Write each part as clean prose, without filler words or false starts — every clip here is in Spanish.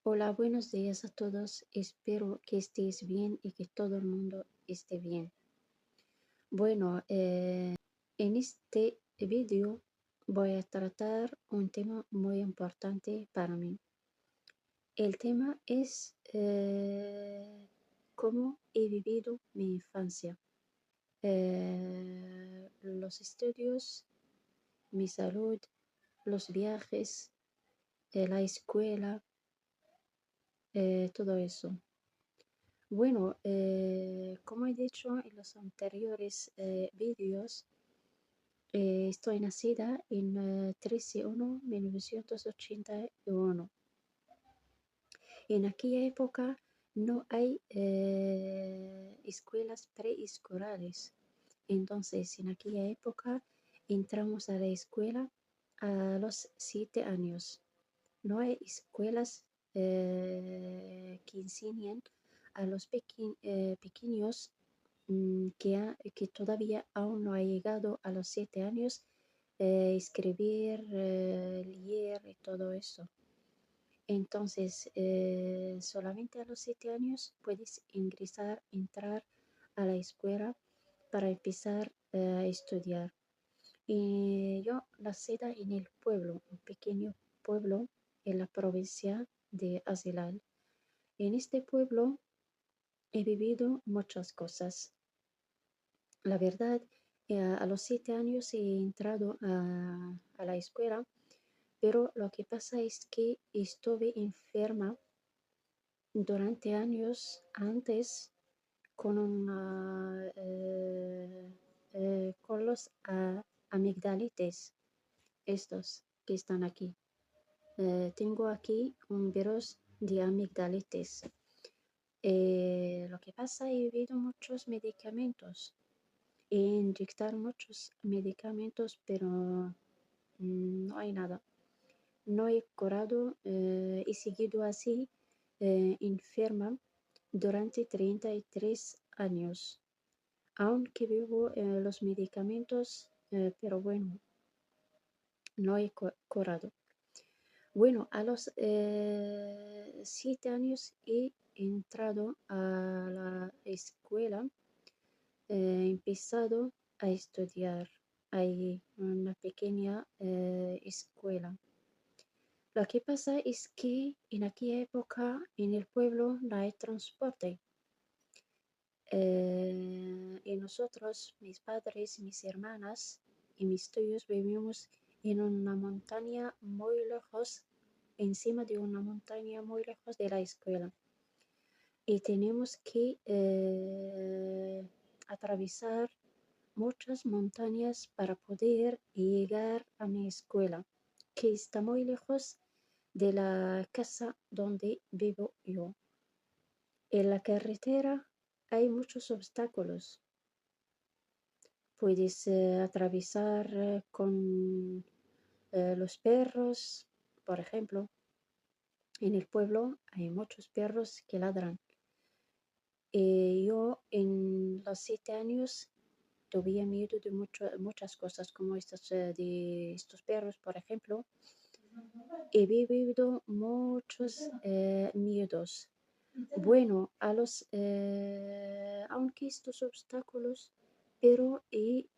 Hola, buenos días a todos. Espero que estéis bien y que todo el mundo esté bien. Bueno, en este vídeo voy a tratar un tema muy importante para mí. El tema es cómo he vivido mi infancia, los estudios, mi salud, los viajes, la escuela, todo eso. Bueno, como he dicho en los anteriores vídeos, estoy nacida en 13/1/1981. En aquella época no hay escuelas preescolares. Entonces, en aquella época entramos a la escuela a los 7 años. No hay escuelas que enseñan a los pequeños que todavía aún no ha llegado a los 7 años, escribir, leer y todo eso. Entonces, solamente a los 7 años puedes entrar a la escuela para empezar a estudiar. Y yo nacida en el pueblo, un pequeño pueblo en la provincia de Azilal. En este pueblo he vivido muchas cosas. La verdad, a los 7 años he entrado a la escuela, pero lo que pasa es que estuve enferma durante años antes con, con los amigdalitis, estos que están aquí. Tengo aquí un virus de amigdalitis. Lo que pasa, he bebido muchos medicamentos e inyectar muchos medicamentos, pero no hay nada. No he curado, he seguido así enferma durante 33 años, aunque bebo los medicamentos, pero bueno, no he curado. Bueno, a los 7 años he entrado a la escuela, he empezado a estudiar ahí en una pequeña escuela. Lo que pasa es que en aquella época en el pueblo no hay transporte. Y nosotros, mis padres, mis hermanas y mis tíos vivimos en una montaña muy lejos, encima de una montaña muy lejos de la escuela. Y tenemos que atravesar muchas montañas para poder llegar a mi escuela, que está muy lejos de la casa donde vivo yo. En la carretera hay muchos obstáculos. Puedes atravesar con los perros, por ejemplo. En el pueblo hay muchos perros que ladran. Yo en los 7 años tuve miedo de muchas cosas, como de estos perros, por ejemplo. He vivido muchos miedos. Bueno, aunque estos obstáculos, pero he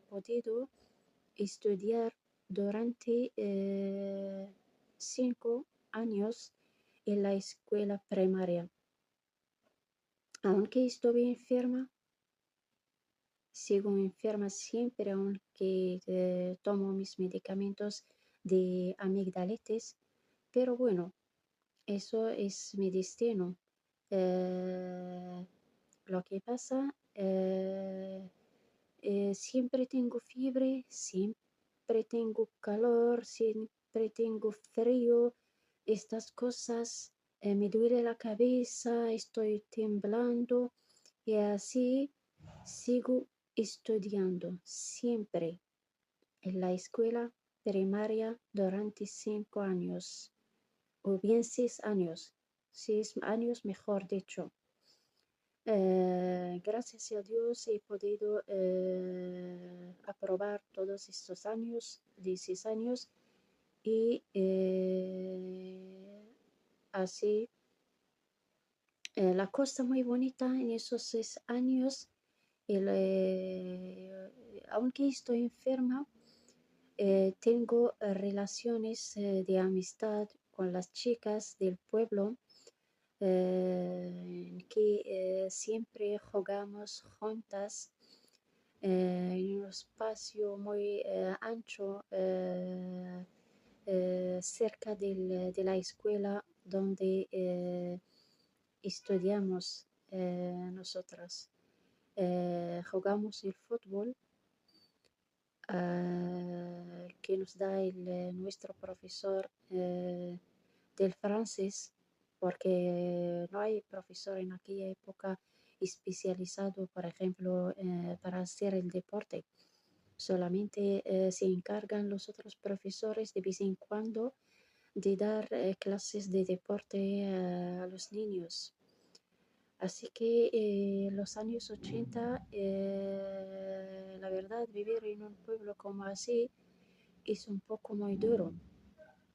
podido estudiar durante 5 años en la escuela primaria. Aunque estuve enferma, sigo enferma siempre, aunque tomo mis medicamentos de amigdalitis, pero bueno, eso es mi destino. Lo que pasa, siempre tengo fiebre, siempre tengo calor, siempre tengo frío, estas cosas, me duele la cabeza, estoy temblando y así sigo estudiando siempre en la escuela primaria durante 5 años, o bien 6 años mejor dicho. Gracias a Dios he podido aprobar todos estos años, 16 años, y así. La cosa muy bonita en esos 6 años, aunque estoy enferma, tengo relaciones de amistad con las chicas del pueblo, en que siempre jugamos juntas en un espacio muy ancho, cerca de la escuela donde estudiamos nosotras. Jugamos el fútbol que nos da nuestro profesor del francés, porque no hay profesor en aquella época especializado, por ejemplo, para hacer el deporte. Solamente se encargan los otros profesores de vez en cuando de dar clases de deporte a los niños. Así que los años 80, la verdad, vivir en un pueblo como así es un poco muy duro,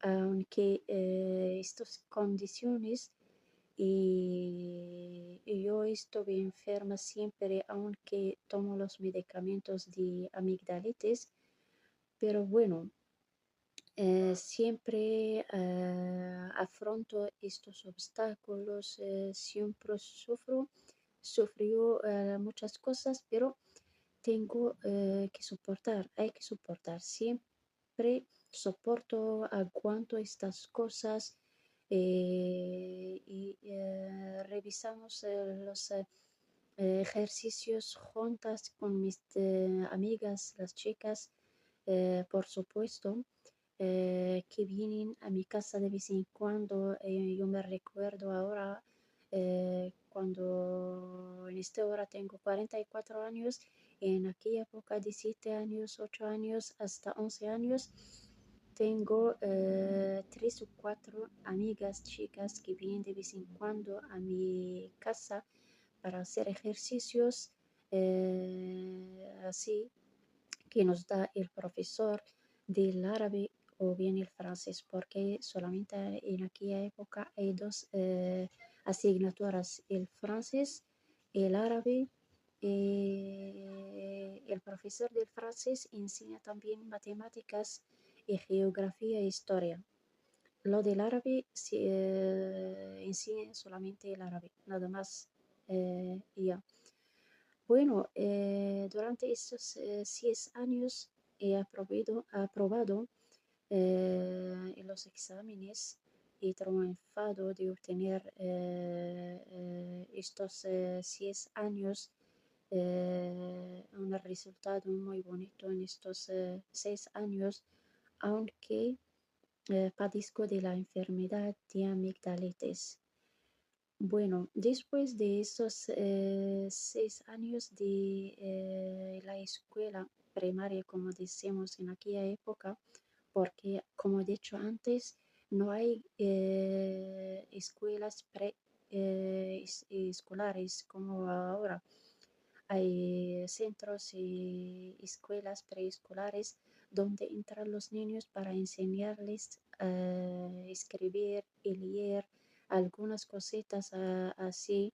aunque estas condiciones y yo estuve enferma siempre, aunque tomo los medicamentos de amigdalitis, pero bueno, siempre afronto estos obstáculos, siempre sufrió muchas cosas, pero tengo que soportar, hay que soportar, siempre soporto, aguanto estas cosas y revisamos los ejercicios juntas con mis amigas, las chicas, por supuesto, que vienen a mi casa de vez en cuando. Yo me recuerdo ahora, cuando en esta hora tengo 44 años, en aquella época de 7 años, 8 años, hasta 11 años, tengo 3 o 4 amigas chicas que vienen de vez en cuando a mi casa para hacer ejercicios así que nos da el profesor del árabe o bien el francés, porque solamente en aquella época hay dos asignaturas, el francés, el árabe. El profesor del francés enseña también matemáticas y geografía e historia. Lo del árabe enseña solamente el árabe, nada más. Ya. Bueno, durante estos 6 años he aprobado en los exámenes y triunfado de obtener estos 6 años un resultado muy bonito en estos 6 años, aunque padezco de la enfermedad de amigdalitis. Bueno, después de esos 6 años de la escuela primaria, como decimos en aquella época, porque como he dicho antes, no hay escuelas escolares como ahora. Hay centros y escuelas preescolares donde entran los niños para enseñarles a escribir y leer algunas cositas así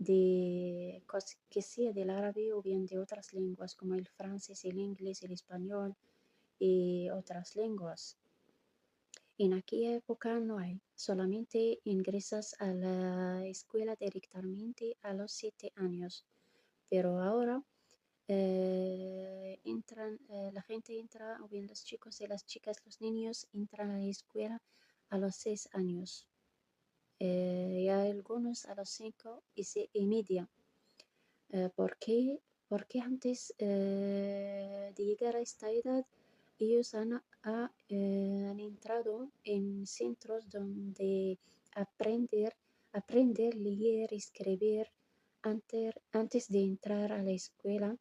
que sea del árabe o bien de otras lenguas como el francés, el inglés, el español y otras lenguas. En aquella época no hay, solamente ingresas a la escuela directamente a los 7 años, pero ahora la gente entra, o bien los chicos y las chicas, los niños entran a la escuela a los 6 años. Y hay algunos a los 5 y media. ¿Por qué? Porque antes de llegar a esta edad, ellos han entrado en centros donde aprender, leer, escribir antes de entrar a la escuela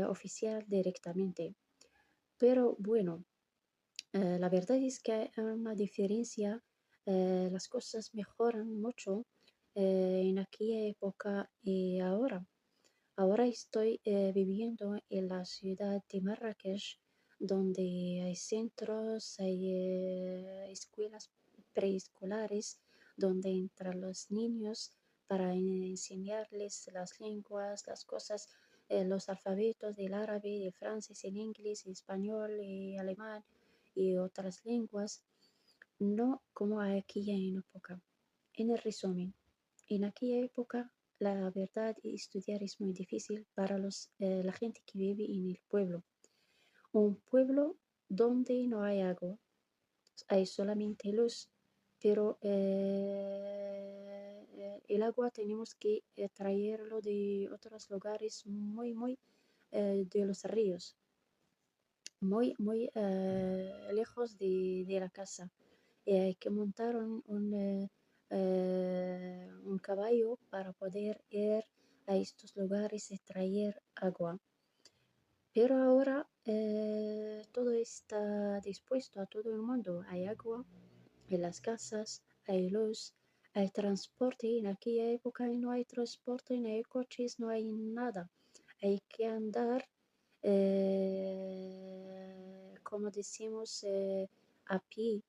oficial directamente. Pero bueno, la verdad es que hay una diferencia, las cosas mejoran mucho en aquella época y ahora. Ahora estoy viviendo en la ciudad de Marrakech, donde hay centros, hay escuelas preescolares, donde entran los niños para enseñarles las lenguas, las cosas, los alfabetos del árabe, del francés, el inglés, el español, el alemán y otras lenguas, no como aquella época. En el resumen, en aquella época, la verdad, estudiar es muy difícil para la gente que vive en el pueblo. Un pueblo donde no hay agua, hay solamente luz, pero el agua tenemos que traerlo de otros lugares de los ríos, muy lejos de la casa. Hay que montar un caballo para poder ir a estos lugares y traer agua. Pero ahora todo está dispuesto a todo el mundo. Hay agua en las casas, hay luz, hay transporte. En aquella época no hay transporte, no hay coches, no hay nada. Hay que andar, como decimos, a pie,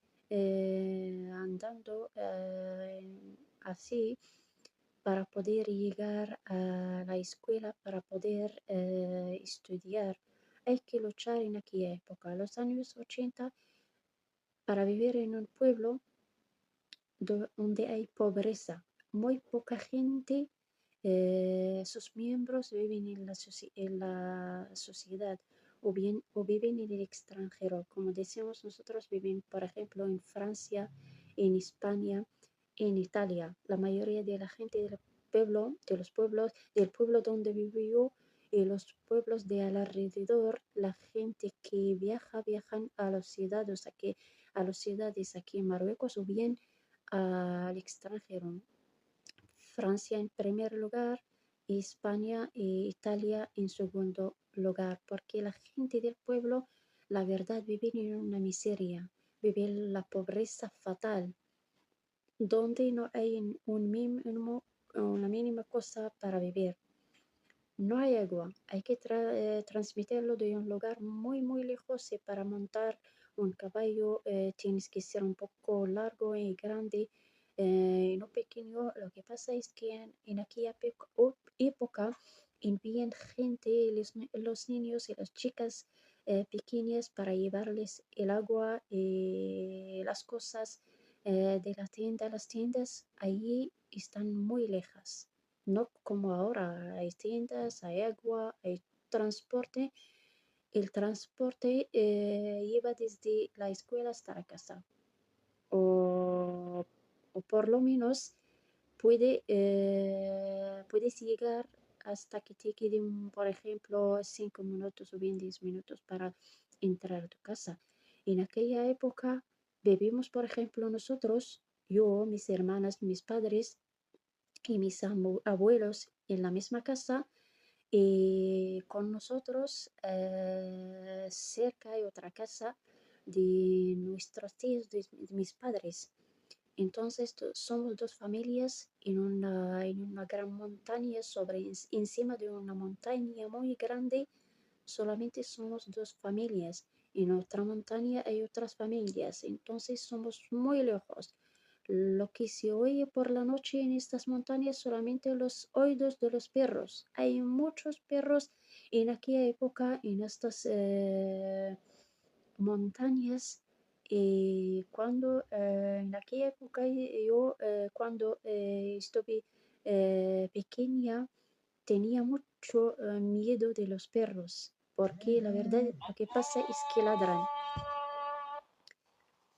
andando así para poder llegar a la escuela, para poder estudiar. Hay que luchar en aquella época, los años 80, para vivir en un pueblo donde hay pobreza. Muy poca gente, sus miembros viven en la sociedad o viven en el extranjero. Como decimos nosotros, viven, por ejemplo, en Francia, en España, en Italia. La mayoría de la gente del pueblo donde vivo y los pueblos de alrededor, la gente que viajan a las ciudades aquí en Marruecos o bien al extranjero. Francia en primer lugar, España e Italia en segundo lugar, porque la gente del pueblo, la verdad, vive en una miseria, vive la pobreza fatal, donde no hay una mínima cosa para vivir. No hay agua, hay que transmitirlo de un lugar muy lejos y para montar un caballo tienes que ser un poco largo y grande, no pequeño. Lo que pasa es que en aquella época envían gente, los niños y las chicas pequeñas para llevarles el agua y las cosas de la tienda. Las tiendas allí están muy lejas. No como ahora, hay tiendas, hay agua, hay transporte. El transporte lleva desde la escuela hasta la casa. O por lo menos puedes llegar hasta que te queden, por ejemplo, 5 minutos o bien 10 minutos para entrar a tu casa. En aquella época vivimos, por ejemplo, nosotros, yo, mis hermanas, mis padres y mis abuelos en la misma casa, y con nosotros cerca hay otra casa de nuestros tíos, de mis padres. Entonces somos dos familias en una gran montaña, encima de una montaña muy grande. Solamente somos dos familias. En otra montaña hay otras familias. Entonces somos muy lejos. Lo que se oye por la noche en estas montañas solamente los oídos de los perros. Hay muchos perros en aquella época en estas montañas. En aquella época yo cuando estuve pequeña tenía mucho miedo de los perros, porque la verdad lo que pasa es que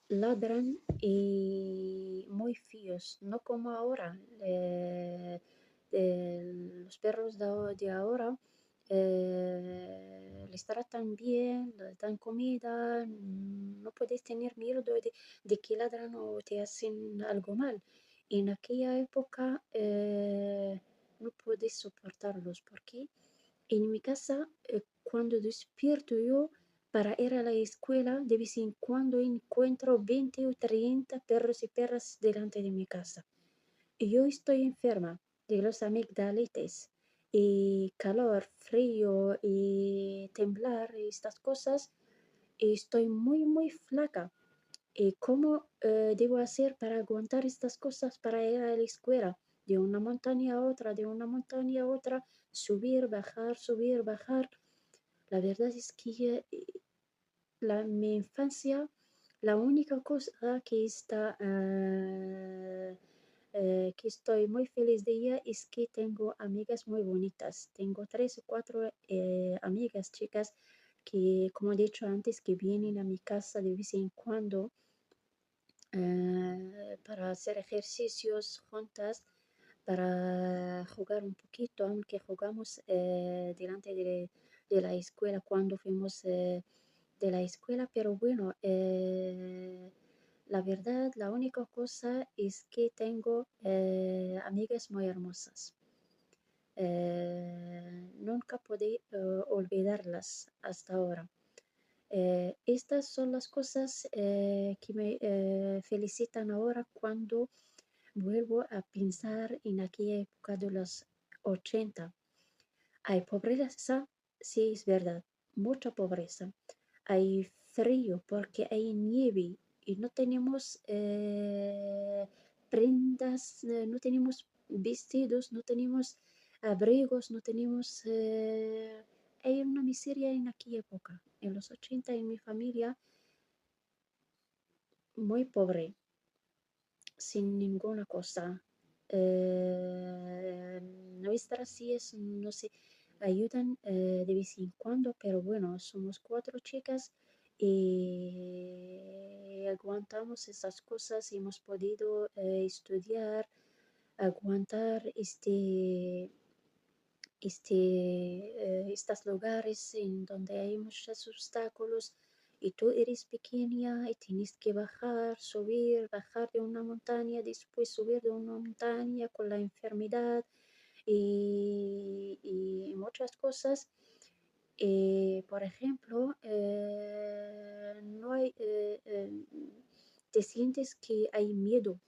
ladran y muy fíos, no como ahora. Los perros de ahora les tratan bien, les dan comida, no puedes tener miedo de que ladran o te hacen algo mal. En aquella época no puedes soportarlos porque en mi casa, cuando despierto yo para ir a la escuela, de vez en cuando encuentro 20 o 30 perros y perras delante de mi casa. Y yo estoy enferma de los amigdalitis y calor, frío y temblar y estas cosas. Y estoy muy flaca. ¿Y cómo debo hacer para aguantar estas cosas para ir a la escuela? De una montaña a otra, de una montaña a otra, subir, bajar, subir, bajar. La verdad es que mi infancia, la única cosa que estoy muy feliz de ella es que tengo amigas muy bonitas. Tengo 3 o 4 amigas chicas que, como he dicho antes, que vienen a mi casa de vez en cuando para hacer ejercicios juntas, para jugar un poquito, aunque jugamos delante de la escuela cuando fuimos de la escuela, pero bueno, la verdad, la única cosa es que tengo amigas muy hermosas. Nunca podré olvidarlas hasta ahora. Estas son las cosas que me felicitan ahora cuando vuelvo a pensar en aquella época de los 80. Hay pobreza, sí es verdad, mucha pobreza. Hay frío porque hay nieve y no tenemos prendas, no tenemos vestidos, no tenemos abrigos, no tenemos... hay una miseria en aquella época. En los 80 en mi familia, muy pobre, sin ninguna cosa. Nuestras sillas no se ayudan de vez en cuando, pero bueno, somos 4 chicas y aguantamos esas cosas. Hemos podido estudiar, aguantar estos lugares en donde hay muchos obstáculos y tú eres pequeña y tienes que bajar, subir, bajar de una montaña, después subir de una montaña con la enfermedad y muchas cosas. Por ejemplo, no hay, te sientes que hay miedo.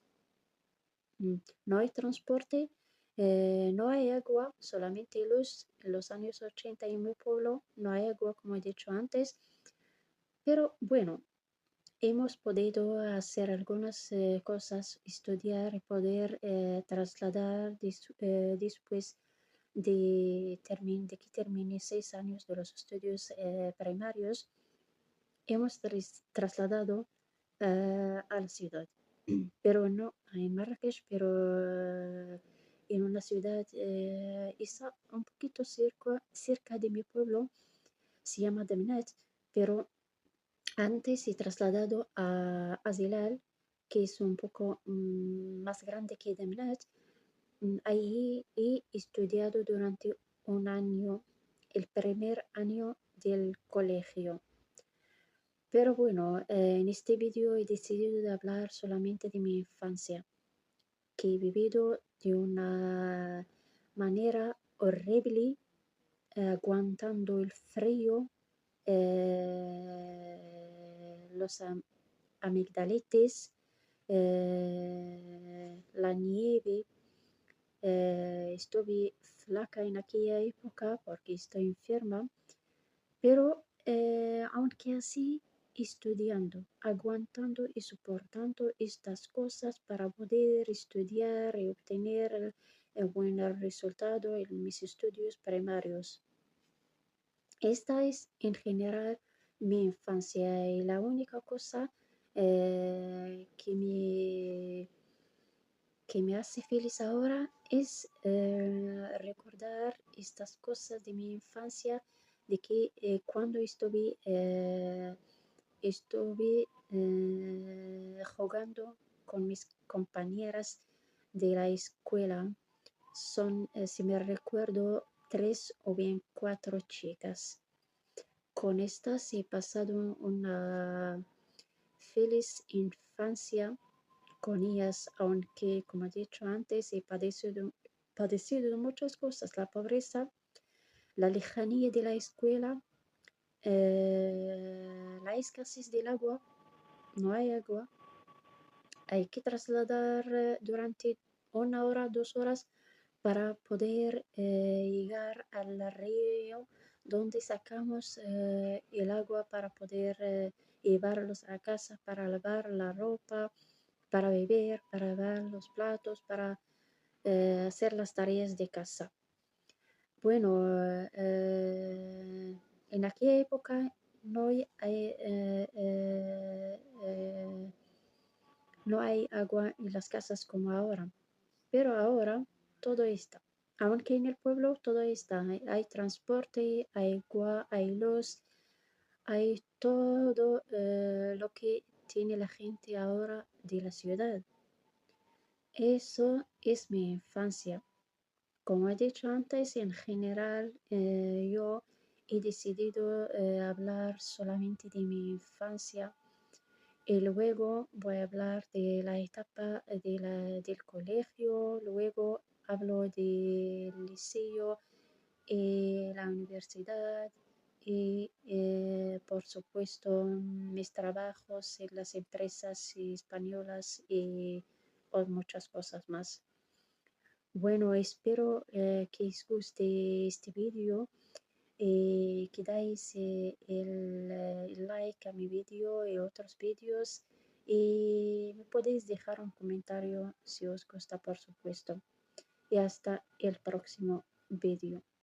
No hay transporte, no hay agua, solamente luz. En los años 80 en mi pueblo no hay agua, como he dicho antes. Pero bueno, hemos podido hacer algunas cosas, estudiar y poder trasladar después de que termine 6 años de los estudios primarios. Hemos trasladado a la ciudad, pero no en Marrakech, pero en una ciudad está un poquito cerca de mi pueblo, se llama Demnat, pero antes he trasladado a Zilal, que es un poco más grande que Demnat. Ahí he estudiado durante un año, el primer año del colegio. Pero bueno, en este vídeo he decidido de hablar solamente de mi infancia, que he vivido de una manera horrible, aguantando el frío, los amigdaletes, la nieve. Estuve flaca en aquella época porque estoy enferma, pero aunque así, estudiando, aguantando y soportando estas cosas para poder estudiar y obtener el buen resultado en mis estudios primarios. Esta es en general mi infancia y la única cosa que me hace feliz ahora es recordar estas cosas de mi infancia, de que cuando estuve jugando con mis compañeras de la escuela. Son, si me recuerdo, 3 o bien 4 chicas. Con estas he pasado una feliz infancia con ellas, aunque, como he dicho antes, he padecido de muchas cosas: la pobreza, la lejanía de la escuela, la escasez del agua, no hay agua, hay que trasladar durante 1 hora, 2 horas para poder llegar al río donde sacamos el agua para poder llevarlos a casa para lavar la ropa, para beber, para lavar los platos, para hacer las tareas de casa. Bueno, en aquella época no no hay agua en las casas como ahora, pero ahora todo está. Aunque en el pueblo todo está, hay transporte, hay agua, hay luz, hay todo lo que tiene la gente ahora de la ciudad. Eso es mi infancia. Como he dicho antes, en general yo he decidido hablar solamente de mi infancia y luego voy a hablar de la etapa del colegio, luego hablo del liceo y la universidad y por supuesto mis trabajos en las empresas españolas y muchas cosas más. Bueno, espero que os guste este vídeo y que dais el like a mi vídeo y otros vídeos y me podéis dejar un comentario si os gusta, por supuesto. Y hasta el próximo vídeo.